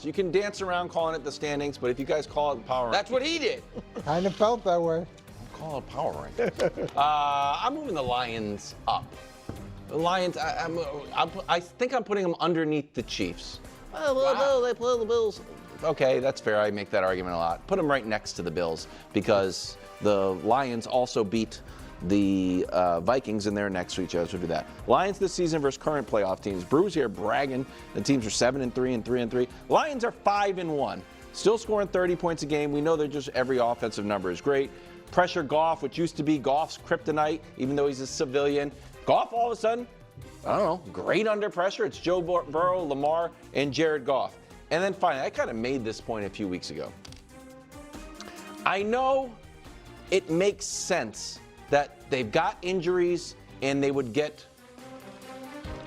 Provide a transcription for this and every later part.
You can dance around calling it the standings, but if you guys call it the power That's what he did. Kind of felt that way. call it power ranking. I'm moving the Lions up. The Lions, I think I'm putting them underneath the Chiefs. Well, they play the Bills. Okay, that's fair. I make that argument a lot. Put them right next to the Bills because the Lions also beat the Vikings in their next week. So do that. Lions this season versus current playoff teams. Brews here bragging. The teams are 7-3 and 3-3. Lions are 5-1. Still scoring 30 points a game. We know they're just every offensive number is great. Pressure Goff, which used to be Goff's kryptonite, even though he's a civilian. Goff all of a sudden, I don't know, great under pressure. It's Joe Burrow, Lamar, and Jared Goff. And then finally, I kind of made this point a few weeks ago. I know it makes sense that they've got injuries and they would get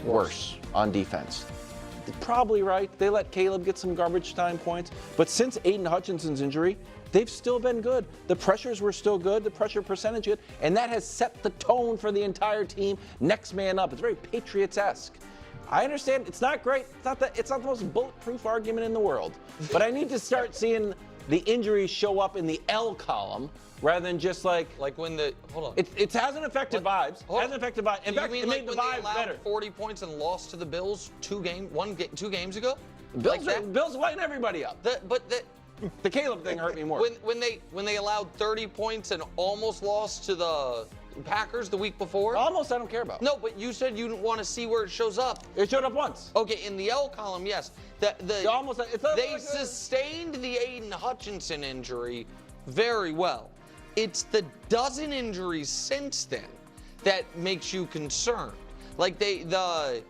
worse on defense. They're probably right. They let Caleb get some garbage time points. But since Aiden Hutchinson's injury, they've still been good. The pressures were still good, the pressure percentage good, and that has set the tone for the entire team. Next man up. It's very Patriots-esque. I understand it's not great. It's not the most bulletproof argument in the world. But I need to start seeing the injuries show up in the L column rather than just like when the hold on. It hasn't affected vibes. Hasn't affected vibes. In fact, it made the vibes better. 40 points and lost to the Bills 2 games ago. Bills lighting everybody up. The Caleb thing hurt me more. When they allowed 30 points and almost lost to the Packers the week before. Almost, I don't care about. No, but you said you want to see where it shows up. It showed up once. Okay, in the L column, yes. They sustained the Aiden Hutchinson injury very well. It's the dozen injuries since then that makes you concerned. You're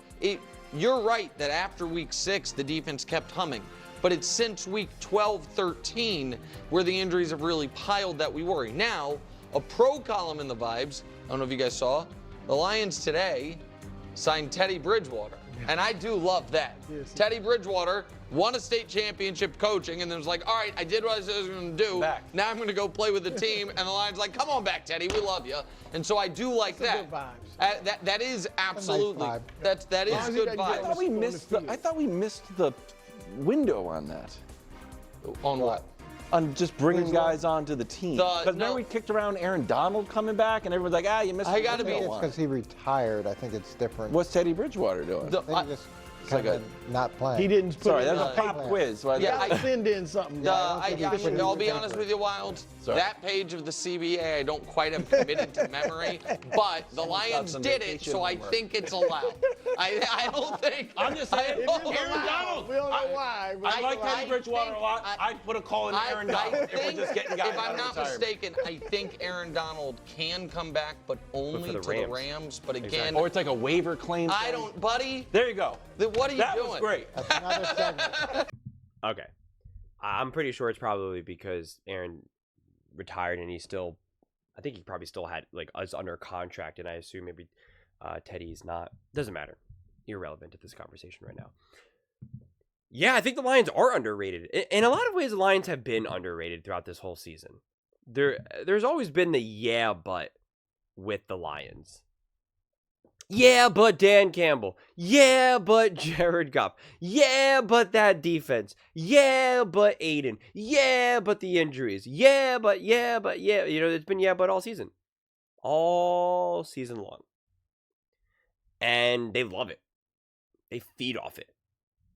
right that after week 6 the defense kept humming, but it's since week 12, 13 where the injuries have really piled that we worry. Now, a pro column in the vibes, I don't know if you guys saw, the Lions today signed Teddy Bridgewater. And I do love that. Yes. Teddy Bridgewater won a state championship coaching and then was like, all right, I did what I was going to do. Back. Now I'm going to go play with the team. And the Lions like, come on back, Teddy. We love you. And so I do like that. Good vibes. That is absolutely. Nice that is good vibes. I thought we missed the window on that. On what? On just bringing guys onto the team. Because remember we kicked around Aaron Donald coming back and everyone's like, you missed the window. I think it's because he retired. I think it's different. What's Teddy Bridgewater doing? Not playing. He didn't put Sorry, it that's in a pop quiz. So I send in something. I'll be honest with you, Wilds. Sorry. That page of the CBA I don't quite have committed to memory, but the Lions did it, so I think it's allowed. I don't think. I'm just saying. Aaron Donald. We don't know why. I like Teddy Bridgewater a lot. I'd put a call in Aaron Donald if we're just getting guys. If I'm not mistaken, I think Aaron Donald can come back, but only to the Rams. But again, or it's like a waiver claim. I don't, buddy. There you go. What are you doing? That was great. That's another segment. Okay. I'm pretty sure it's probably because Aaron retired and I think he probably still had us under contract, and I assume maybe Teddy's not. Doesn't matter. Irrelevant to this conversation right now. Yeah, I think the Lions are underrated. In a lot of ways, the Lions have been underrated throughout this whole season. There's always been the but with the Lions. Yeah, but Dan Campbell. Yeah, but Jared Goff. Yeah, but that defense. Yeah, but Aiden. Yeah, but the injuries. Yeah, but. It's been but all season. All season long. And they love it. They feed off it.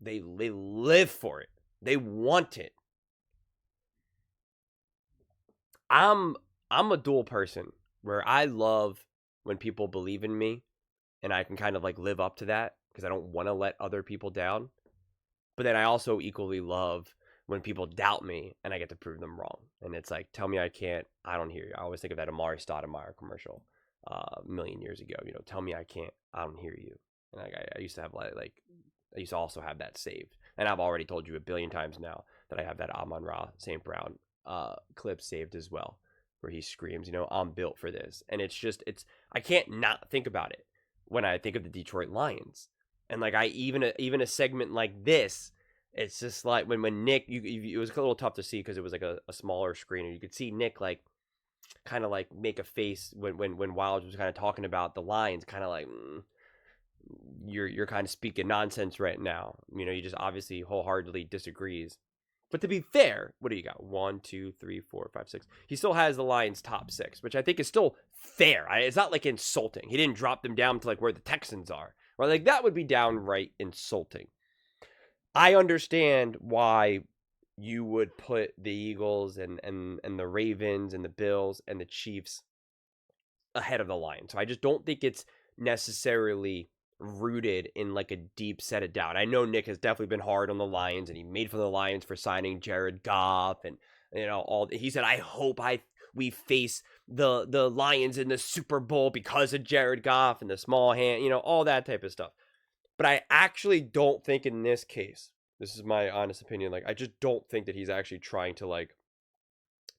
They live for it. They want it. I'm a dual person where I love when people believe in me. And I can kind of live up to that because I don't want to let other people down. But then I also equally love when people doubt me and I get to prove them wrong. And it's like, tell me I can't, I don't hear you. I always think of that Amari Stoudemire commercial a million years ago. Tell me I can't, I don't hear you. And I used to have I used to also have that saved. And I've already told you a billion times now that I have that Amon-Ra St. Brown clip saved as well, where he screams, I'm built for this. And I can't not think about it when I think of the Detroit Lions. And even a segment like this, it's just like when Nick, it was a little tough to see because it was a smaller screen, and you could see Nick kind of make a face when Wild was kind of talking about the Lions, kind of you're kind of speaking nonsense right now. You know, you just obviously wholeheartedly disagrees. But to be fair, what do you got? 1, 2, 3, 4, 5, 6. He still has the Lions top 6, which I think is still fair. It's not like insulting. He didn't drop them down to like where the Texans are. Right? Like that would be downright insulting. I understand why you would put the Eagles and the Ravens and the Bills and the Chiefs ahead of the Lions. So I just don't think it's necessarily rooted in like a deep set of doubt. I know Nick has definitely been hard on the Lions, and he made fun of the Lions for signing Jared Goff, and you know all. He said, "I hope we face the Lions in the Super Bowl because of Jared Goff and the small hand, you know, all that type of stuff." But I actually don't think in this case, this is my honest opinion, like I just don't think that he's actually trying to like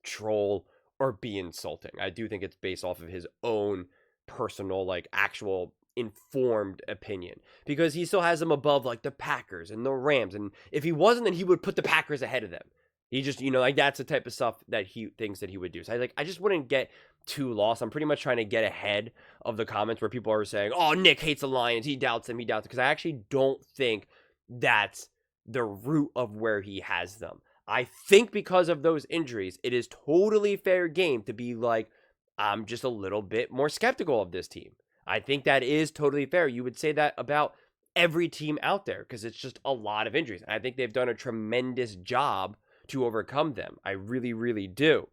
troll or be insulting. I do think it's based off of his own personal, like actual informed opinion, because he still has them above like the Packers and the Rams. And if he wasn't, then he would put the Packers ahead of them. He just, you know, like that's the type of stuff that he thinks that he would do. So I just wouldn't get too lost. I'm pretty much trying to get ahead of the comments where people are saying, "Oh, Nick hates the Lions. He doubts them. He doubts," because I actually don't think that's the root of where he has them. I think because of those injuries, it is totally fair game to be like, I'm just a little bit more skeptical of this team. I think that is totally fair. You would say that about every team out there because it's just a lot of injuries. And I think they've done a tremendous job to overcome them. I really, really do.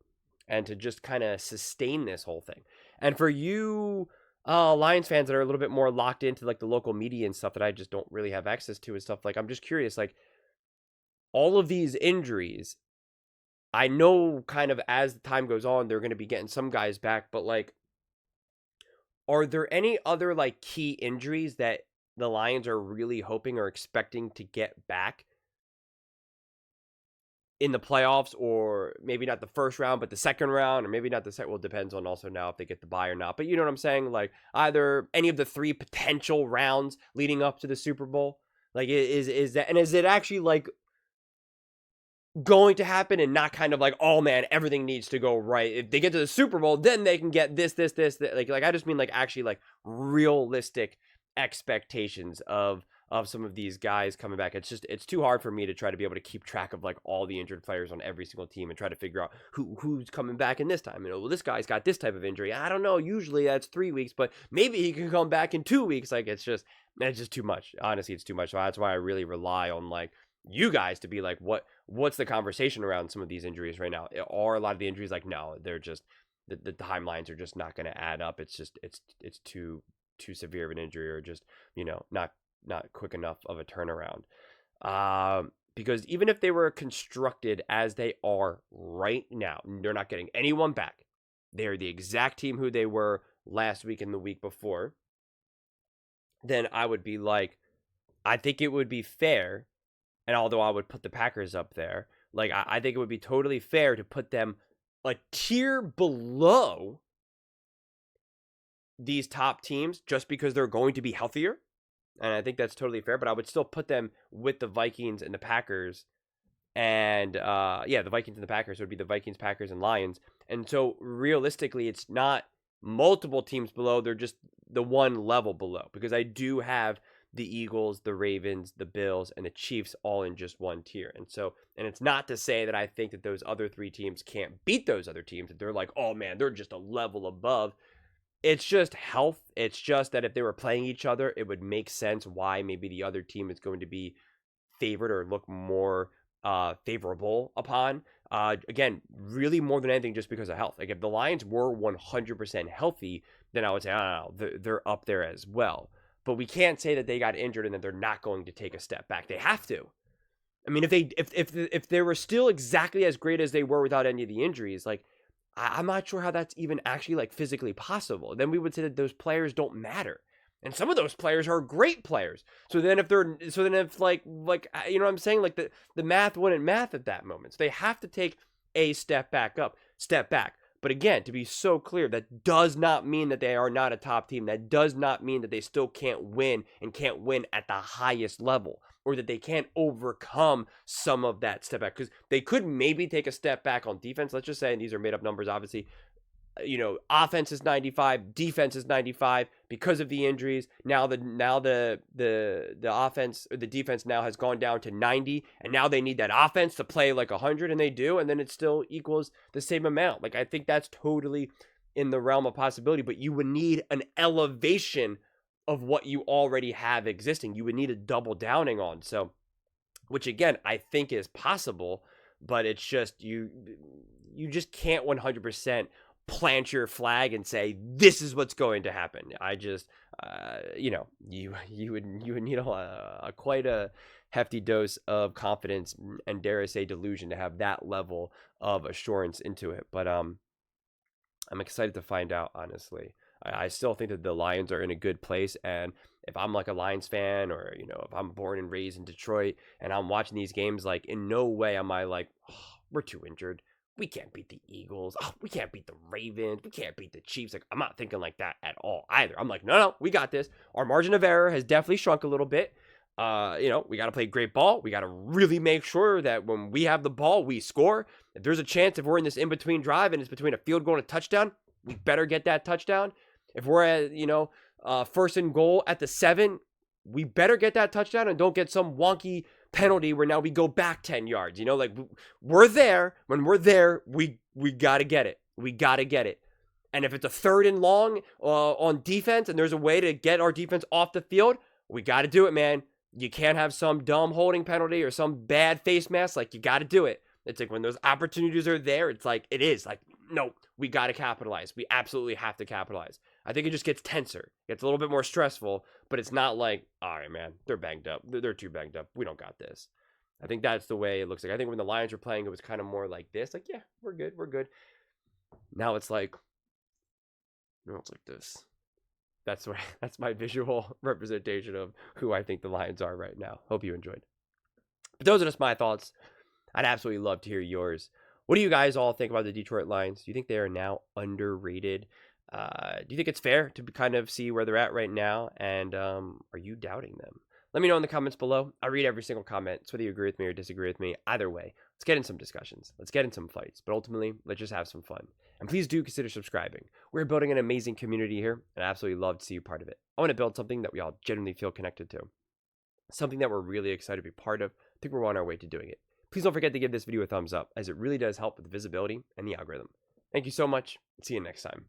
And to just kind of sustain this whole thing. And for you Lions fans that are a little bit more locked into like the local media and stuff that I just don't really have access to and stuff, like I'm just curious, like all of these injuries, I know kind of as the time goes on, they're going to be getting some guys back, but like, are there any other like key injuries that the Lions are really hoping or expecting to get back in the playoffs, or maybe not the first round, but the second round, or maybe not the second? Well, it depends on also now if they get the bye or not. But you know what I'm saying? Like either any of the 3 potential rounds leading up to the Super Bowl. Like is that, and is it actually like going to happen and not kind of like, oh man, everything needs to go right. If they get to the Super Bowl, then they can get this. Like I just mean like actually like realistic expectations of some of these guys coming back. It's too hard for me to try to be able to keep track of like all the injured players on every single team and try to figure out who's coming back in this time. You know, well, this guy's got this type of injury. I don't know. Usually that's 3 weeks, but maybe he can come back in 2 weeks. Like it's just too much. Honestly, it's too much. So that's why I really rely on like you guys to be like, what's the conversation around some of these injuries right now? Are a lot of the injuries like, no, they're just the timelines are just not going to add up. It's just it's too severe of an injury, or just, you know, not quick enough of a turnaround. Because even if they were constructed as they are right now, they're not getting anyone back. They're the exact team who they were last week and the week before. Then I would be like, I think it would be fair. And although I would put the Packers up there, like I think it would be totally fair to put them a tier below these top teams just because they're going to be healthier. And I think that's totally fair, but I would still put them with the Vikings and the Packers. And the Vikings and the Packers would be the Vikings, Packers, and Lions. And so realistically, it's not multiple teams below. They're just the one level below, because I do have the Eagles, the Ravens, the Bills, and the Chiefs all in just one tier. And it's not to say that I think that those other 3 teams can't beat those other teams, that they're like, oh man, they're just a level above. It's just health. It's just that if they were playing each other, it would make sense why maybe the other team is going to be favored or look more favorable upon. Again, really more than anything just because of health. Like if the Lions were 100% healthy, then I would say, oh, no, they're up there as well. But we can't say that they got injured and that they're not going to take a step back. They have to. I mean, if they were still exactly as great as they were without any of the injuries, like I'm not sure how that's even actually like physically possible. Then we would say that those players don't matter. And some of those players are great players. So then if like you know what I'm saying? Like the math wouldn't math at that moment. So they have to take a step back. But again, to be so clear, that does not mean that they are not a top team. That does not mean that they still can't win and can't win at the highest level, or that they can't overcome some of that step back. Because they could maybe take a step back on defense. Let's just say, and these are made up numbers, obviously, offense is 95, defense is 95 because of the injuries. Now the offense or the defense now has gone down to 90, and now they need that offense to play like 100, and they do, and then it still equals the same amount. Like, I think that's totally in the realm of possibility, but you would need an elevation of what you already have existing. You would need a double downing on. So, which again, I think is possible, but it's just, you just can't 100% plant your flag and say, this is what's going to happen. I just, you would need quite a hefty dose of confidence and, dare I say, delusion to have that level of assurance into it. But, I'm excited to find out, honestly. I still think that the Lions are in a good place, and if I'm like a Lions fan, or if I'm born and raised in Detroit and I'm watching these games, like, in no way am I like, oh, we're too injured, we can't beat the Eagles, oh, we can't beat the Ravens, we can't beat the Chiefs. Like, I'm not thinking like that at all either. I'm like, no, we got this. Our margin of error has definitely shrunk a little bit. We got to play great ball. We got to really make sure that when we have the ball, we score. If there's a chance, if we're in this in-between drive and it's between a field goal and a touchdown, we better get that touchdown. If we're at, first and goal at the 7, we better get that touchdown and don't get some wonky penalty where now we go back 10 yards. Like, we're there. When we're there, we got to get it. We got to get it. And if it's a 3rd and long on defense and there's a way to get our defense off the field, we got to do it, man. You can't have some dumb holding penalty or some bad face mask. Like, you got to do it. It's like when those opportunities are there, it's like, it is like, no, we got to capitalize. We absolutely have to capitalize. I think it just gets tenser. It gets a little bit more stressful, but it's not like, all right, man, they're banged up. They're too banged up. We don't got this. I think that's the way it looks like. I think when the Lions were playing, it was kind of more like this. Like, yeah, we're good. We're good. Now it's like, no, it's like this. That's my visual representation of who I think the Lions are right now. Hope you enjoyed. But those are just my thoughts. I'd absolutely love to hear yours. What do you guys all think about the Detroit Lions? Do you think they are now underrated? Do you think it's fair to kind of see where they're at right now? And are you doubting them? Let me know in the comments below. I read every single comment. So whether you agree with me or disagree with me, either way, let's get in some discussions. Let's get in some fights. But ultimately, let's just have some fun. And please do consider subscribing. We're building an amazing community here, and I absolutely love to see you part of it. I want to build something that we all genuinely feel connected to. Something that we're really excited to be part of. I think we're on our way to doing it. Please don't forget to give this video a thumbs up, as it really does help with the visibility and the algorithm. Thank you so much. See you next time.